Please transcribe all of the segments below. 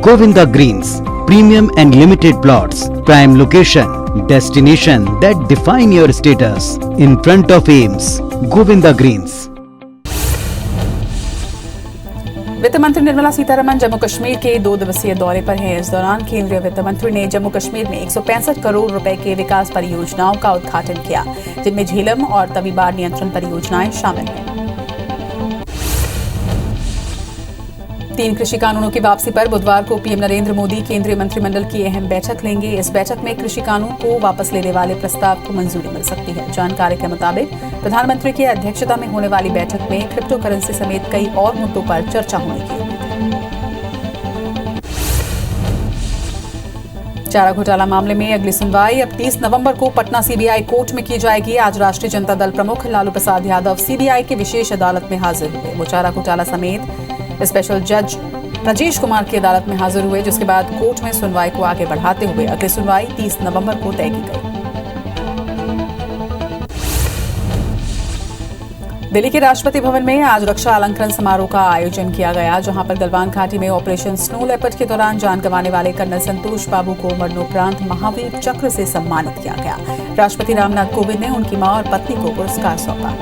Govinda Greens, premium and limited plots, prime location, destination that define your status. In front of AIIMS, Govinda Greens. वित्त मंत्री निर्मला सीतारमण जम्मू कश्मीर के 2 दिवसीय दौरे पर हैं। इस दौरान केंद्रीय वित्त मंत्री ने जम्मू कश्मीर में 165 करोड़ रुपए के विकास परियोजनाओं का उद्घाटन किया, जिनमें झेलम और तवीबार नियंत्रण परियोजनाएं शामिल हैं। 3 कृषि कानूनों की वापसी पर बुधवार को पीएम नरेंद्र मोदी केंद्रीय मंत्रिमंडल की अहम बैठक लेंगे। इस बैठक में कृषि कानून को वापस लेने वाले प्रस्ताव को मंजूरी मिल सकती है। जानकारी के मुताबिक प्रधानमंत्री की अध्यक्षता में होने वाली बैठक में क्रिप्टो करेंसी समेत कई और मुद्दों पर चर्चा होने की उम्मीद है। चारा घोटाला मामले में अगली सुनवाई अब 30 नवंबर को पटना सीबीआई कोर्ट में की जाएगी। आज राष्ट्रीय जनता दल प्रमुख लालू प्रसाद यादव सीबीआई की विशेष अदालत में हाजिर हुए। वो चारा घोटाला समेत स्पेशल जज राजेश कुमार की अदालत में हाजिर हुए, जिसके बाद कोर्ट में सुनवाई को आगे बढ़ाते हुए अगली सुनवाई 30 नवंबर को तय की गई। दिल्ली के राष्ट्रपति भवन में आज रक्षा अलंकरण समारोह का आयोजन किया गया, जहां पर गलवान घाटी में ऑपरेशन स्नो लेपर्ड के दौरान जान गंवाने वाले कर्नल संतोष बाबू को मरणोपरांत महावीर चक्र से सम्मानित किया गया। राष्ट्रपति रामनाथ कोविंद ने उनकी मां और पत्नी को पुरस्कार सौंपा।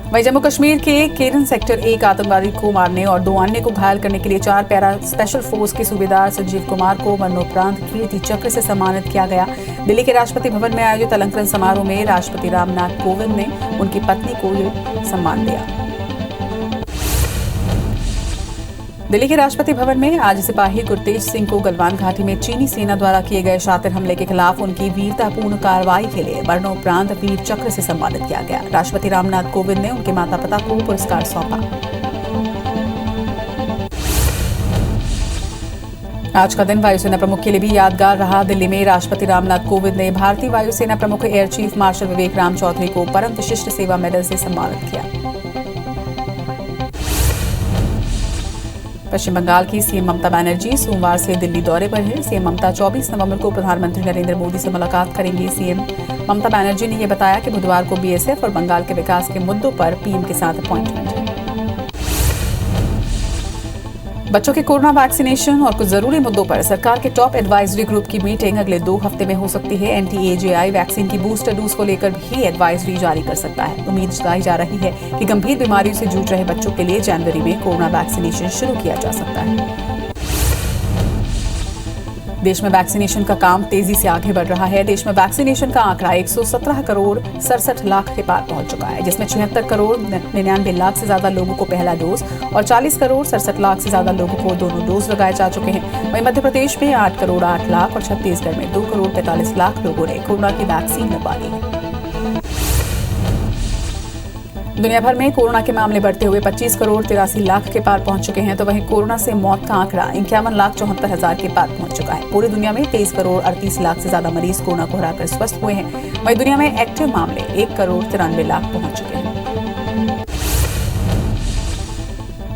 वहीं जम्मू कश्मीर के केरन सेक्टर 1 आतंकवादी को मारने और 2 अन्य को घायल करने के लिए 4 पैरा स्पेशल फोर्स के सूबेदार संजीव कुमार को मरणोपरांत कीर्ति चक्र से सम्मानित किया गया। दिल्ली के राष्ट्रपति भवन में आयोजित अलंकरण समारोह में राष्ट्रपति रामनाथ कोविंद ने उनकी पत्नी को ये सम्मान दिया। दिल्ली के राष्ट्रपति भवन में आज सिपाही गुरतेज सिंह को गलवान घाटी में चीनी सेना द्वारा किए गए शातिर हमले के खिलाफ उनकी वीरतापूर्ण कार्रवाई के लिए मरणोपरांत वीर चक्र से सम्मानित किया गया। राष्ट्रपति रामनाथ कोविंद ने उनके माता पिता को पुरस्कार सौंपा। आज का दिन वायुसेना प्रमुख के लिए भी यादगार रहा। दिल्ली में राष्ट्रपति रामनाथ कोविंद ने भारतीय वायुसेना प्रमुख एयर चीफ मार्शल विवेक राम चौधरी को परम विशिष्ट सेवा मेडल से सम्मानित किया। पश्चिम बंगाल की सीएम ममता बनर्जी सोमवार से दिल्ली दौरे पर है। सीएम ममता 24 नवंबर को प्रधानमंत्री नरेंद्र मोदी से मुलाकात करेंगी। सीएम ममता बनर्जी ने यह बताया कि बुधवार को बीएसएफ और बंगाल के विकास के मुद्दों पर पीएम के साथ अपॉइंटमेंट है। बच्चों के कोरोना वैक्सीनेशन और कुछ जरूरी मुद्दों पर सरकार के टॉप एडवाइजरी ग्रुप की मीटिंग अगले 2 हफ्ते में हो सकती है। एनटीएजेआई वैक्सीन की बूस्टर डोज को लेकर भी एडवाइजरी जारी कर सकता है। उम्मीद जताई जा रही है कि गंभीर बीमारियों से जूझ रहे बच्चों के लिए जनवरी में कोरोना वैक्सीनेशन शुरू किया जा सकता है। देश में वैक्सीनेशन का काम तेजी से आगे बढ़ रहा है। देश में वैक्सीनेशन का आंकड़ा 117 करोड़ 67 लाख के पार पहुंच चुका है, जिसमें 76 करोड़ 99 लाख से ज्यादा लोगों को पहला डोज और 40 करोड़ 67 लाख से ज्यादा लोगों को दोनों डोज लगाए जा चुके हैं। वहीं मध्य प्रदेश में 8 करोड़ 8 लाख और छत्तीसगढ़ में 2 करोड़ 45 लाख लोगों ने कोरोना की वैक्सीन लगवा ली है। दुनिया भर में कोरोना के मामले बढ़ते हुए 25 करोड़ 83 लाख के पार पहुंच चुके हैं, तो वहीं कोरोना से मौत का आंकड़ा 51,74,000 के पार पहुंच चुका है। पूरी दुनिया में 23 करोड़ 38 लाख से ज्यादा मरीज कोरोना को हराकर स्वस्थ हुए हैं। वहीं दुनिया में एक्टिव मामले 1 करोड़ 93 लाख पहुंच चुके हैं।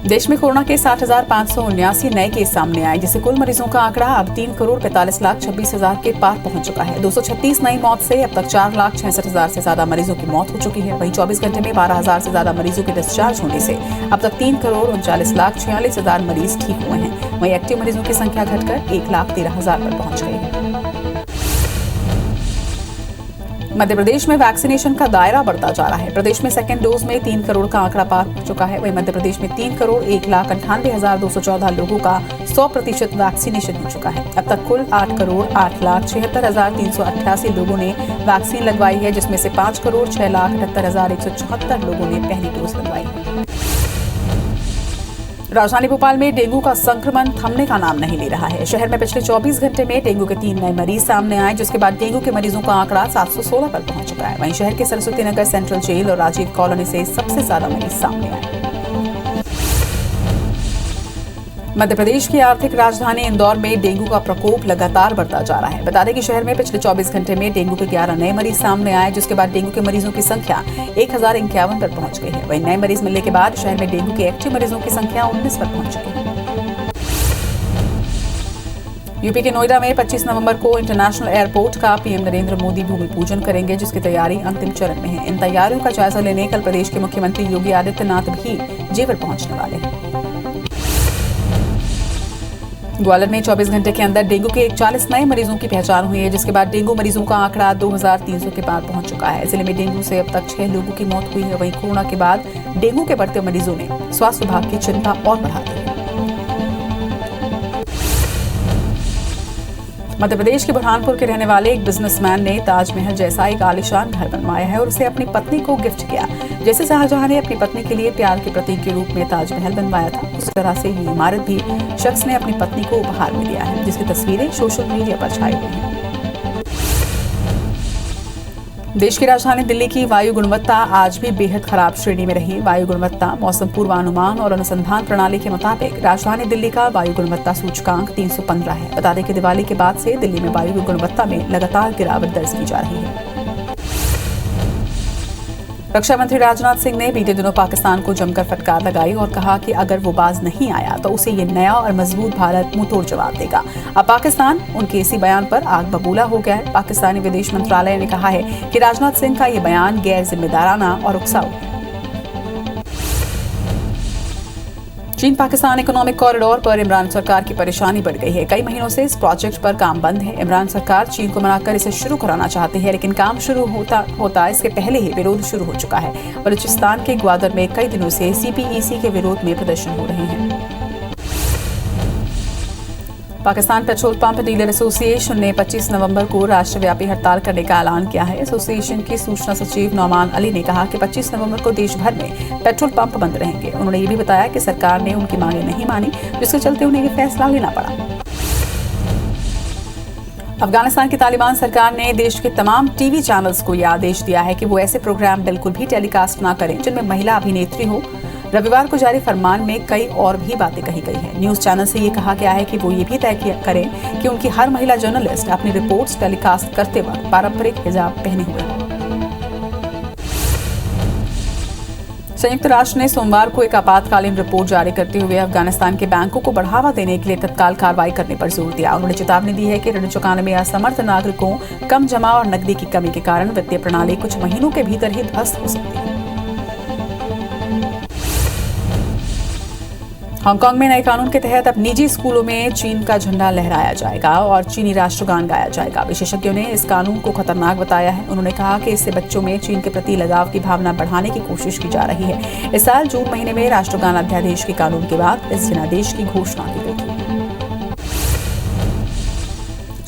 देश में कोरोना के 60,579 नए केस सामने आए, जिससे कुल मरीजों का आंकड़ा अब 3 करोड़ 45 लाख 26 हजार के पार पहुंच चुका है। 236 नई मौत से अब तक 4 लाख 66 हजार से ज्यादा मरीजों की मौत हो चुकी है। वहीं 24 घंटे में 12,000 से ज्यादा मरीजों के डिस्चार्ज होने से अब तक 3 करोड़ 39 लाख 46 हजार मरीज ठीक हुए हैं। वहीं एक्टिव मरीजों की संख्या घटकर 1,13,000 पर पहुंच गई है। मध्य प्रदेश में वैक्सीनेशन का दायरा बढ़ता जा रहा है। प्रदेश में सेकेंड डोज में 3 करोड़ का आंकड़ा पार हो चुका है। वहीं मध्य प्रदेश में 3 करोड़ 1,98,214 लोगों का 100% वैक्सीनेशन हो चुका है। अब तक कुल 8 करोड़ 8,76,388 लोगों ने वैक्सीन लगवाई है, जिसमें से 5 करोड़ 6,78,174 लोगों ने पहली डोज लगवाई है। राजधानी भोपाल में डेंगू का संक्रमण थमने का नाम नहीं ले रहा है। शहर में पिछले 24 घंटे में डेंगू के 3 नए मरीज सामने आए, जिसके बाद डेंगू के मरीजों का आंकड़ा 716 पर पहुंच चुका है। वहीं शहर के सरस्वती नगर सेंट्रल जेल और राजीव कॉलोनी से सबसे ज्यादा मरीज सामने आए। मध्य प्रदेश की आर्थिक राजधानी इंदौर में डेंगू का प्रकोप लगातार बढ़ता जा रहा है। बता दें कि शहर में पिछले 24 घंटे में डेंगू के 11 नए मरीज सामने आए, जिसके बाद डेंगू के मरीजों की संख्या 1051 पर पहुंच गई है। वहीं नए मरीज मिलने के बाद शहर में डेंगू के एक्टिव मरीजों की संख्या 19 पर पहुंच चुकी है। यूपी के नोएडा में 25 नवंबर को इंटरनेशनल एयरपोर्ट का पीएम नरेंद्र मोदी भूमि पूजन करेंगे, जिसकी तैयारी अंतिम चरण में है। इन तैयारियों का जायजा लेने कल प्रदेश के मुख्यमंत्री योगी आदित्यनाथ भी जेवर पहुंचने वाले हैं। ग्वालियर में 24 घंटे के अंदर डेंगू के 41 नए मरीजों की पहचान हुई है, जिसके बाद डेंगू मरीजों का आंकड़ा 2300 के पार पहुंच चुका है। जिले में डेंगू से अब तक 6 लोगों की मौत हुई है। वहीं कोरोना के बाद डेंगू के बढ़ते मरीजों ने स्वास्थ्य विभाग की चिंता और बढ़ा दी है। मध्य प्रदेश के बुरहानपुर के रहने वाले एक बिजनेसमैन ने ताजमहल जैसा एक आलीशान घर बनवाया है और उसे अपनी पत्नी को गिफ्ट किया। जैसे शाहजहां ने अपनी पत्नी के लिए प्यार के प्रतीक के रूप में ताजमहल बनवाया था, उस तरह से ये इमारत भी शख्स ने अपनी पत्नी को उपहार में दिया है, जिसकी तस्वीरें सोशल मीडिया पर छाई हुई हैं। देश की राजधानी दिल्ली की वायु गुणवत्ता आज भी बेहद खराब श्रेणी में रही। वायु गुणवत्ता मौसम पूर्वानुमान और अनुसंधान प्रणाली के मुताबिक राजधानी दिल्ली का वायु गुणवत्ता सूचकांक 315 है। बता दें कि दिवाली के बाद से दिल्ली में वायु गुणवत्ता में लगातार गिरावट दर्ज की जा रही है। रक्षा मंत्री राजनाथ सिंह ने बीते दिनों पाकिस्तान को जमकर फटकार लगाई और कहा कि अगर वो बाज नहीं आया तो उसे ये नया और मजबूत भारत मुंहतोड़ जवाब देगा। अब पाकिस्तान उनके इसी बयान पर आग बबूला हो गया है। पाकिस्तानी विदेश मंत्रालय ने कहा है कि राजनाथ सिंह का ये बयान गैर जिम्मेदाराना और उकसाऊ है। चीन पाकिस्तान इकोनॉमिक कॉरिडोर पर इमरान सरकार की परेशानी बढ़ गई है। कई महीनों से इस प्रोजेक्ट पर काम बंद है। इमरान सरकार चीन को मनाकर इसे शुरू कराना चाहती है, लेकिन काम शुरू होता इसके पहले ही विरोध शुरू हो चुका है। बलूचिस्तान के ग्वादर में कई दिनों से CPEC के विरोध में प्रदर्शन हो रहे हैं। Pakistan petrol pump dealer association ने 25 नवंबर को राष्ट्रव्यापी हड़ताल करने का ऐलान किया है। एसोसिएशन के सूचना सचिव नौमान अली ने कहा कि 25 नवंबर को देश भर में पेट्रोल पंप बंद रहेंगे। उन्होंने ये भी बताया कि सरकार ने उनकी मांगें नहीं मानी, जिसके चलते उन्हें ये फैसला लेना पड़ा। अफगानिस्तान की तालिबान सरकार ने देश के तमाम टीवी चैनल्स को यह आदेश दिया है कि वो ऐसे प्रोग्राम बिल्कुल भी टेलीकास्ट न करें जिनमें महिला अभिनेत्री हो। रविवार को जारी फरमान में कई और भी बातें कही गई हैं। न्यूज चैनल से ये कहा गया है कि वो ये भी तय करें कि उनकी हर महिला जर्नलिस्ट अपनी रिपोर्ट्स टेलीकास्ट करते वक्त पारंपरिक हिजाब पहने हुए हो। संयुक्त राष्ट्र ने सोमवार को एक आपातकालीन रिपोर्ट जारी करते हुए अफगानिस्तान के बैंकों को बढ़ावा देने के लिए तत्काल कार्रवाई करने पर जोर दिया। उन्होंने चेतावनी दी है कि ऋण चुकाने में असमर्थ नागरिकों, कम जमा और नकदी की कमी के कारण वित्तीय प्रणाली कुछ महीनों के भीतर ही ध्वस्त हो सकती है। हांगकांग में नए कानून के तहत अब निजी स्कूलों में चीन का झंडा लहराया जाएगा और चीनी राष्ट्रगान गाया जाएगा। विशेषज्ञों ने इस कानून को खतरनाक बताया है। उन्होंने कहा कि इससे बच्चों में चीन के प्रति लगाव की भावना बढ़ाने की कोशिश की जा रही है। इस साल जून महीने में राष्ट्रगान अध्यादेश के कानून के बाद इस जनादेश की घोषणा की गई थी।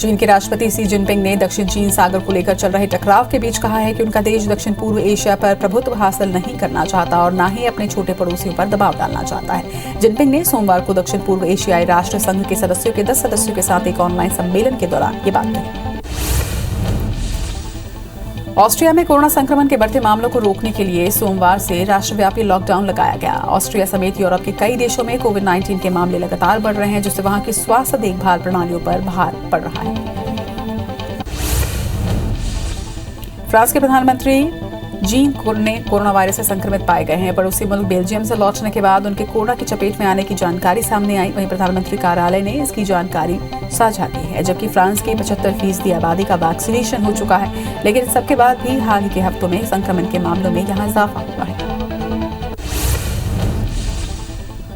चीन के राष्ट्रपति शी जिनपिंग ने दक्षिण चीन सागर को लेकर चल रहे टकराव के बीच कहा है कि उनका देश दक्षिण पूर्व एशिया पर प्रभुत्व हासिल नहीं करना चाहता और न ही अपने छोटे पड़ोसियों पर दबाव डालना चाहता है। जिनपिंग ने सोमवार को दक्षिण पूर्व एशियाई राष्ट्र संघ के सदस्यों के 10 सदस्यों के साथ एक ऑनलाइन सम्मेलन के दौरान ये बात कही। ऑस्ट्रिया में कोरोना संक्रमण के बढ़ते मामलों को रोकने के लिए सोमवार से राष्ट्रव्यापी लॉकडाउन लगाया गया। ऑस्ट्रिया समेत यूरोप के कई देशों में कोविड-19 के मामले लगातार बढ़ रहे हैं, जिससे वहां की स्वास्थ्य देखभाल प्रणालियों पर भार पड़ रहा है। फ्रांस के प्रधानमंत्री जीन कोरोना वायरस से संक्रमित पाए गए हैं। पड़ोसी मुल्क बेल्जियम से लौटने के बाद उनके कोरोना की चपेट में आने की जानकारी सामने आई। वहीं प्रधानमंत्री कार्यालय ने इसकी जानकारी साझा की है। जबकि फ्रांस की 75% आबादी का वैक्सीनेशन हो चुका है, लेकिन सबके बाद भी हाल ही के हफ्तों में संक्रमण के मामलों में यहाँ इजाफा हुआ है।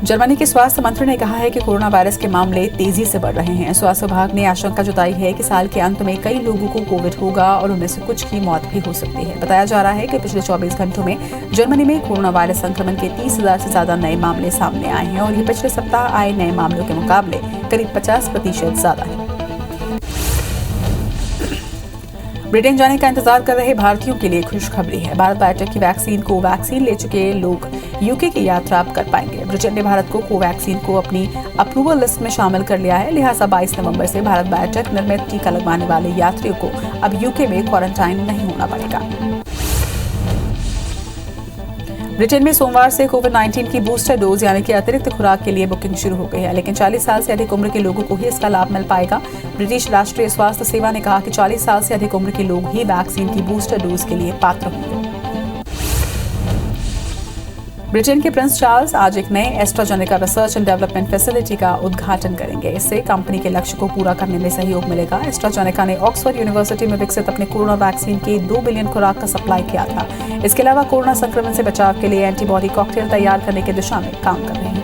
जर्मनी के स्वास्थ्य मंत्री ने कहा है कि कोरोना वायरस के मामले तेजी से बढ़ रहे हैं। स्वास्थ्य विभाग ने आशंका जताई है कि साल के अंत में कई लोगों को कोविड होगा और उनमें से कुछ की मौत भी हो सकती है। बताया जा रहा है कि पिछले 24 घंटों में जर्मनी में कोरोना वायरस संक्रमण के 30,000 से ज्यादा नए मामले सामने आए हैं और ये पिछले सप्ताह आए नए मामलों के मुकाबले करीब 50% ज्यादा है। ब्रिटेन जाने का इंतजार कर रहे भारतीयों के लिए खुशखबरी है। भारत बायोटेक की वैक्सीन कोवैक्सीन ले चुके लोग यूके की यात्रा अब कर पाएंगे। ब्रिटेन ने भारत को कोवैक्सीन को अपनी अप्रूवल लिस्ट में शामिल कर लिया है। लिहाजा 22 नवंबर से भारत बायोटेक निर्मित टीका लगवाने वाले यात्रियों को अब यूके में क्वारंटाइन नहीं होना पड़ेगा। ब्रिटेन में सोमवार से कोविड-19 की बूस्टर डोज यानी कि अतिरिक्त खुराक के लिए बुकिंग शुरू हो गई है, लेकिन 40 साल से अधिक उम्र के लोगों को ही इसका लाभ मिल पाएगा। ब्रिटिश राष्ट्रीय स्वास्थ्य सेवा ने कहा कि 40 साल से अधिक उम्र के लोग ही वैक्सीन की बूस्टर डोज के लिए पात्र होंगे। ब्रिटेन के प्रिंस चार्ल्स आज एक नए AstraZeneca research and development facility का उद्घाटन करेंगे। इससे कंपनी के लक्ष्य को पूरा करने में सहयोग मिलेगा। एस्ट्राजेनेका ने ऑक्सफोर्ड यूनिवर्सिटी में विकसित अपने कोरोना वैक्सीन की 2 बिलियन खुराक का सप्लाई किया था। इसके अलावा कोरोना संक्रमण से बचाव के लिए एंटीबॉडी कॉकटेल तैयार करने की दिशा में काम कर रहे हैं।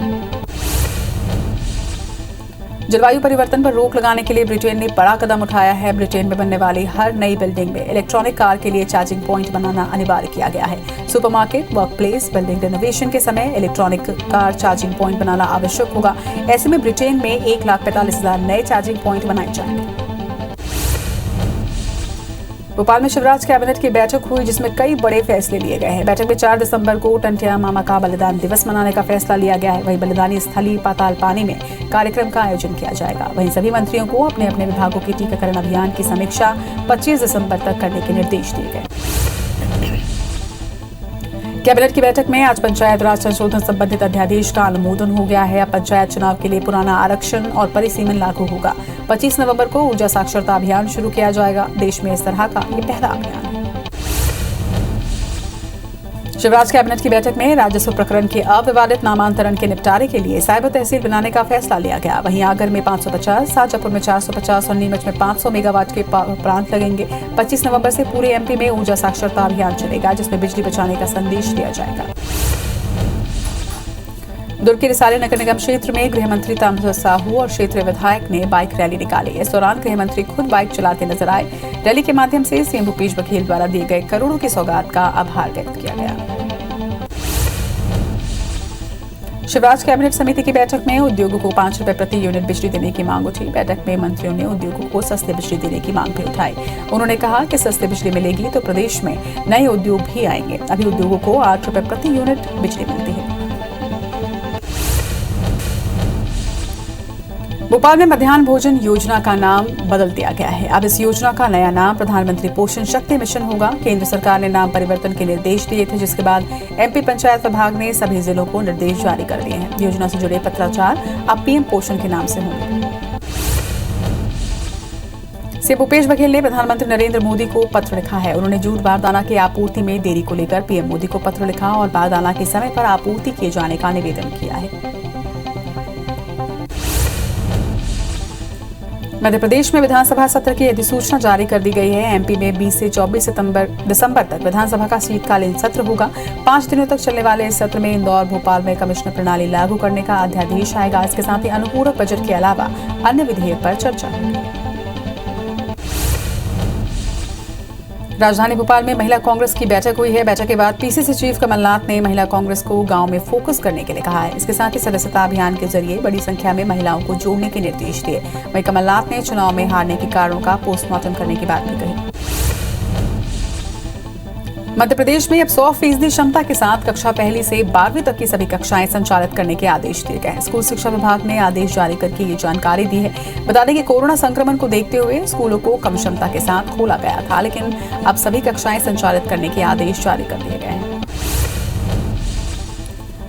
जलवायु परिवर्तन पर रोक लगाने के लिए ब्रिटेन ने बड़ा कदम उठाया है। ब्रिटेन में बनने वाली हर नई बिल्डिंग में इलेक्ट्रॉनिक कार के लिए चार्जिंग पॉइंट बनाना अनिवार्य किया गया है। सुपरमार्केट, वर्कप्लेस, बिल्डिंग रिनोवेशन के समय इलेक्ट्रॉनिक कार चार्जिंग पॉइंट बनाना आवश्यक होगा। ऐसे में ब्रिटेन में 1,45,000 नए चार्जिंग पॉइंट बनाए जाएंगे। भोपाल में शिवराज कैबिनेट की बैठक हुई, जिसमें कई बड़े फैसले लिए गए हैं। बैठक में 4 दिसंबर को टंटिया मामा का बलिदान दिवस मनाने का फैसला लिया गया है। वहीं बलिदानी स्थली पाताल पानी में कार्यक्रम का आयोजन किया जाएगा। वहीं सभी मंत्रियों को अपने अपने विभागों के टीकाकरण अभियान की समीक्षा 25 दिसंबर तक करने के निर्देश दिए गए। कैबिनेट की बैठक में आज पंचायत राज संशोधन संबंधित अध्यादेश का अनुमोदन हो गया है। अब पंचायत चुनाव के लिए पुराना आरक्षण और परिसीमन लागू होगा। 25 नवंबर को ऊर्जा साक्षरता अभियान शुरू किया जाएगा। देश में इस तरह का ये पहला अभियान है। शिवराज कैबिनेट की बैठक में राजस्व प्रकरण के अविवादित नामांतरण के निपटारे के लिए साइबर तहसील बनाने का फैसला लिया गया। वहीं आगर में 550, शाजापुर में 450 और नीमच में 500 मेगावाट के प्लांट लगेंगे। 25 नवंबर से पूरे एमपी में ऊर्जा साक्षरता अभियान चलेगा, जिसमें बिजली बचाने का संदेश दिया जाएगा। दुर्ग के रिसाली नगर निगम क्षेत्र में गृह मंत्री ताम्रध्वज साहू और क्षेत्रीय विधायक ने बाइक रैली निकाली। इस दौरान गृह मंत्री खुद बाइक चलाते नजर आए। रैली के माध्यम से सीएम भूपेश बघेल द्वारा दिए गए करोड़ों की सौगात का आभार व्यक्त किया गया। शिवराज कैबिनेट समिति की बैठक में उद्योगों को 5 रुपए प्रति यूनिट बिजली देने की मांग उठी। बैठक में मंत्रियों ने उद्योगों को सस्ते बिजली देने की मांग भी उठाई। उन्होंने कहा कि सस्ते बिजली मिलेगी तो प्रदेश में नए उद्योग भी आएंगे। अभी उद्योगों को 8 रुपए प्रति यूनिट बिजली मिलती है। भोपाल में मध्याह्न भोजन योजना का नाम बदल दिया गया है। अब इस योजना का नया नाम प्रधानमंत्री पोषण शक्ति मिशन होगा। केंद्र सरकार ने नाम परिवर्तन के निर्देश दिए थे, जिसके बाद एमपी पंचायत विभाग ने सभी जिलों को निर्देश जारी कर दिए हैं। योजना से जुड़े पत्राचार अब पीएम पोषण के नाम से होंगे। सीएम भूपेश बघेल ने प्रधानमंत्री नरेंद्र मोदी को पत्र लिखा है। उन्होंने जूट बारदाना की आपूर्ति में देरी को लेकर पीएम मोदी को पत्र लिखा और बारदाना के समय पर आपूर्ति किए जाने का निवेदन किया है। मध्य प्रदेश में विधानसभा सत्र की अधिसूचना जारी कर दी गई है। एमपी में 20 से 24 दिसंबर तक विधानसभा का शीतकालीन सत्र होगा। 5 दिनों तक चलने वाले इस सत्र में इंदौर, भोपाल में कमिश्नर प्रणाली लागू करने का अध्यादेश आएगा। इसके साथ ही अनुपूरक बजट के अलावा अन्य विधेयक पर चर्चा होगी। राजधानी भोपाल में महिला कांग्रेस की बैठक हुई है। बैठक के बाद पीसीसी चीफ कमलनाथ ने महिला कांग्रेस को गांव में फोकस करने के लिए कहा है। इसके साथ ही सदस्यता अभियान के जरिए बड़ी संख्या में महिलाओं को जोड़ने के निर्देश दिए। वहीं कमलनाथ ने चुनाव में हारने के कारणों का पोस्टमार्टम करने की बात भी कही। मध्य प्रदेश में अब 100% क्षमता के साथ कक्षा 1 से 12वीं तक की सभी कक्षाएं संचालित करने के आदेश दिए गए हैं। स्कूल शिक्षा विभाग ने आदेश जारी करके ये जानकारी दी है। बता दें कि कोरोना संक्रमण को देखते हुए स्कूलों को कम क्षमता के साथ खोला गया था, लेकिन अब सभी कक्षाएं संचालित करने के आदेश जारी कर दिए गए हैं।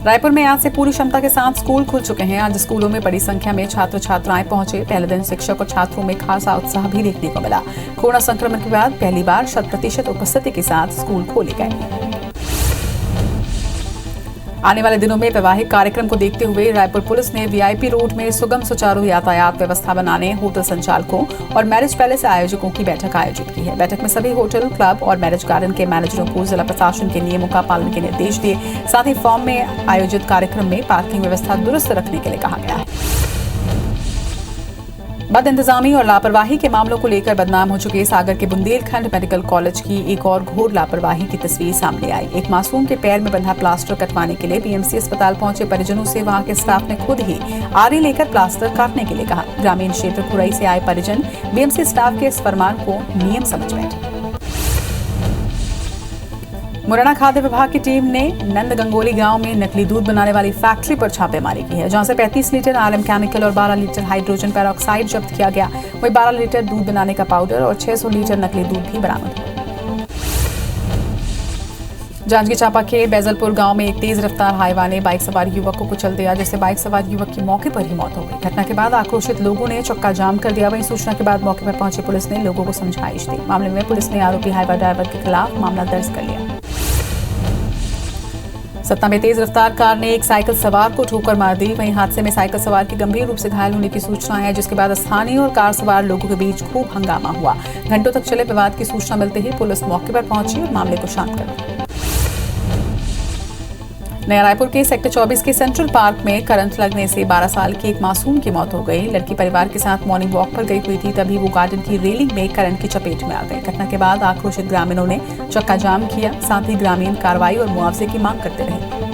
रायपुर में आज से पूरी क्षमता के साथ स्कूल खुल चुके हैं। आज स्कूलों में बड़ी संख्या में छात्र छात्राएं पहुंचे। पहले दिन शिक्षक और छात्रों में खासा उत्साह भी देखने को मिला। कोरोना संक्रमण के बाद पहली बार 100% उपस्थिति के साथ स्कूल खोले गए। आने वाले दिनों में वैवाहिक कार्यक्रम को देखते हुए रायपुर पुलिस ने वीआईपी रोड में सुगम सुचारू यातायात व्यवस्था बनाने होटल संचालकों और मैरिज पैलेस आयोजकों की बैठक आयोजित की है। बैठक में सभी होटल, क्लब और मैरिज गार्डन के मैनेजरों को जिला प्रशासन के नियमों का पालन के निर्देश दिए। साथ ही फॉर्म में आयोजित कार्यक्रम में पार्किंग व्यवस्था दुरुस्त रखने के लिए कहा गया है। बद इंतजामी और लापरवाही के मामलों को लेकर बदनाम हो चुके सागर के बुंदेलखंड मेडिकल कॉलेज की एक और घोर लापरवाही की तस्वीर सामने आई। एक मासूम के पैर में बंधा प्लास्टर कटवाने के लिए बीएमसी अस्पताल पहुंचे परिजनों से वहां के स्टाफ ने खुद ही आरी लेकर प्लास्टर काटने के लिए कहा। ग्रामीण क्षेत्र खुरई से आए परिजन बीएमसी स्टाफ के इस फरमान को नियम समझ बैठे। मुरैना खाद्य विभाग की टीम ने नंद गंगोली गांव में नकली दूध बनाने वाली फैक्ट्री पर छापेमारी की है, जहां से 35 लीटर आरएम केमिकल और 12 लीटर हाइड्रोजन पेरोक्साइड जब्त किया गया। वहीं 12 लीटर दूध बनाने का पाउडर और 600 लीटर नकली दूध भी बरामद हुआ। जांजगीर चांपा के बैजलपुर गांव में एक तेज रफ्तार हाईवा ने बाइक सवार युवक को कुचल दिया, जिससे बाइक सवार युवक की मौके पर ही मौत हो गई। घटना के बाद आक्रोशित लोगों ने चक्का जाम कर दिया। वहीं सूचना के बाद मौके पर पहुंची पुलिस ने लोगों को समझाइश दी। मामले में पुलिस ने आरोपी हाईवा ड्राइवर के खिलाफ मामला दर्ज कर लिया। सतना में तेज रफ्तार कार ने एक साइकिल सवार को ठोकर मार दी। वहीं हादसे में साइकिल सवार के गंभीर रूप से घायल होने की सूचना है, जिसके बाद स्थानीय और कार सवार लोगों के बीच खूब हंगामा हुआ। घंटों तक चले विवाद की सूचना मिलते ही पुलिस मौके पर पहुंची और मामले को शांत कर दी। नया रायपुर के सेक्टर 24 के सेंट्रल पार्क में करंट लगने से 12 साल की एक मासूम की मौत हो गई। लड़की परिवार के साथ मॉर्निंग वॉक पर गई हुई थी, तभी वो गार्डन की रेलिंग में करंट की चपेट में आ गई। घटना के बाद आक्रोशित ग्रामीणों ने चक्का जाम किया, साथ ही ग्रामीण कार्रवाई और मुआवजे की मांग करते रहे।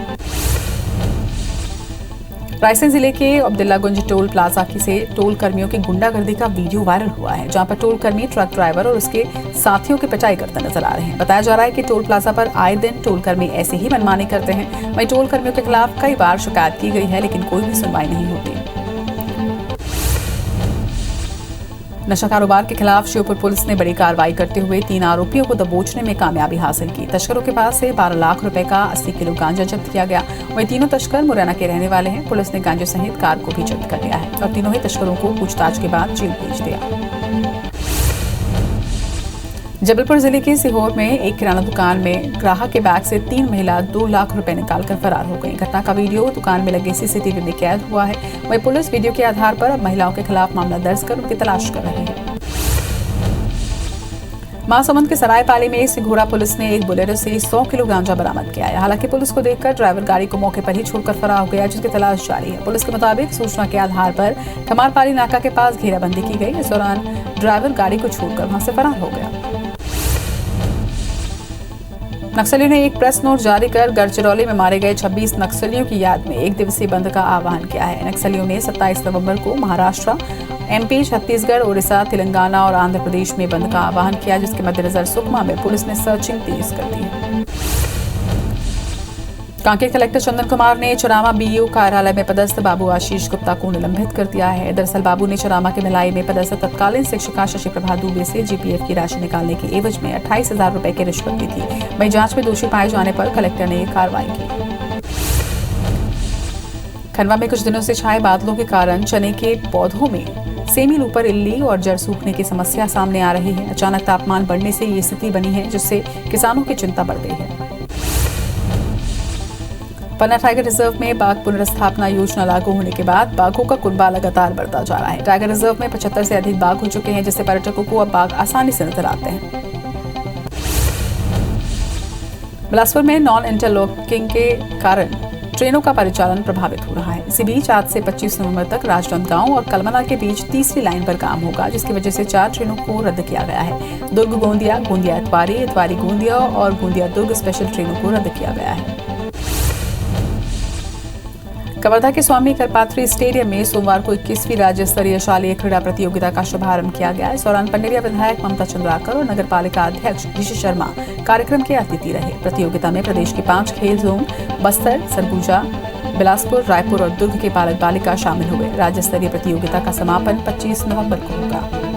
रायसेन जिले के अब्दुल्लागंज टोल प्लाजा से टोल कर्मियों की गुंडागर्दी का वीडियो वायरल हुआ है, जहां पर टोल कर्मी ट्रक ड्राइवर और उसके साथियों की पिटाई करते नजर आ रहे हैं। बताया जा रहा है कि टोल प्लाजा पर आए दिन टोल कर्मी ऐसे ही मनमानी करते हैं। वहीं टोल कर्मियों के खिलाफ कई बार शिकायत की गई है, लेकिन कोई भी सुनवाई नहीं होती। नशा कारोबार के खिलाफ श्योपुर पुलिस ने बड़ी कार्रवाई करते हुए 3 आरोपियों को दबोचने में कामयाबी हासिल की। तस्करों के पास से 12 लाख रुपए का 80 किलो गांजा जब्त किया गया। वहीं तीनों तस्कर मुरैना के रहने वाले हैं। पुलिस ने गांजे सहित कार को भी जब्त कर लिया है और तीनों ही तस्करों को पूछताछ के बाद जेल भेज दिया। जबलपुर जिले के सीहोर में एक किराना दुकान में ग्राहक के बैग से 3 महिला 2 लाख रुपए निकालकर फरार हो गई। घटना का वीडियो दुकान में लगे सीसीटीवी में कैद हुआ है। वहीं पुलिस वीडियो के आधार पर अब महिलाओं के खिलाफ मामला दर्ज कर उनकी तलाश कर रही है। महासमुंद के सरायपाली में सिंघोड़ा पुलिस ने एक बुलेरो से 100 किलो गांजा बरामद किया है। हालांकि पुलिस को देखकर ड्राइवर गाड़ी को मौके पर ही छोड़कर फरार हो गया, जिसकी तलाश जारी है। पुलिस के मुताबिक सूचना के आधार पर खमारपाली नाका के पास घेराबंदी की गई। इस दौरान ड्राइवर गाड़ी को छोड़कर वहां से फरार हो गया। नक्सलियों ने एक प्रेस नोट जारी कर गढ़चिरौली में मारे गए 26 नक्सलियों की याद में 1 दिवसीय बंद का आह्वान किया है। नक्सलियों ने 27 नवंबर को महाराष्ट्र, एमपी, छत्तीसगढ़, ओडिशा, तेलंगाना और आंध्र प्रदेश में बंद का आह्वान किया, जिसके मद्देनजर सुकमा में पुलिस ने सर्चिंग तेज कर दी है। कांकेर कलेक्टर चंदन कुमार ने चरामा बीईओ कार्यालय में पदस्थ बाबू आशीष गुप्ता को निलंबित कर दिया है। दरअसल बाबू ने चरामा के भिलाई में पदस्थ तत्कालीन शिक्षिका शशि प्रभा दुबे से जीपीएफ की राशि निकालने की एवज में 28,000 रुपए की रिश्वत ली थी। वहीं जांच में दोषी पाए जाने पर कलेक्टर ने कार्रवाई की। खंडवा में कुछ दिनों से छाए बादलों के कारण चने के पौधों में सेमी ऊपर इल्ली और जड़ सूखने की समस्या सामने आ रही है। अचानक तापमान बढ़ने से ये स्थिति बनी है, जिससे किसानों की चिंता बढ़ गई है। पन्ना टाइगर रिजर्व में बाघ पुनर्स्थापना योजना लागू होने के बाद बाघों का कुनबा लगातार बढ़ता जा रहा है। टाइगर रिजर्व में 75 से अधिक बाघ हो चुके हैं, जिससे पर्यटकों को अब बाघ आसानी से नजर आते हैं। बिलासपुर में नॉन इंटरलॉकिंग के कारण ट्रेनों का परिचालन प्रभावित हो रहा है। इसी बीच आज से 25 नवंबर तक राजनांदगांव और कलमना के बीच तीसरी लाइन पर काम होगा, जिसकी वजह से 4 ट्रेनों को रद्द किया गया है। दुर्ग गोंदिया, गोंदिया इतवारी, इतवारी गोंदिया और गोंदिया दुर्ग स्पेशल ट्रेनों को रद्द किया गया है। कवर्धा के स्वामी करपात्री स्टेडियम में सोमवार को 21वीं राज्य स्तरीय शालेय क्रीड़ा प्रतियोगिता का शुभारंभ किया गया। इस दौरान पन्नेरिया विधायक ममता चंद्राकर और नगर पालिका अध्यक्ष ऋषि शर्मा कार्यक्रम के अतिथि रहे। प्रतियोगिता में प्रदेश के 5 खेल जोन बस्तर, सरगुजा, बिलासपुर, रायपुर और दुर्ग के बालक बालिका शामिल हुए। राज्य स्तरीय प्रतियोगिता का समापन 25 नवंबर को होगा।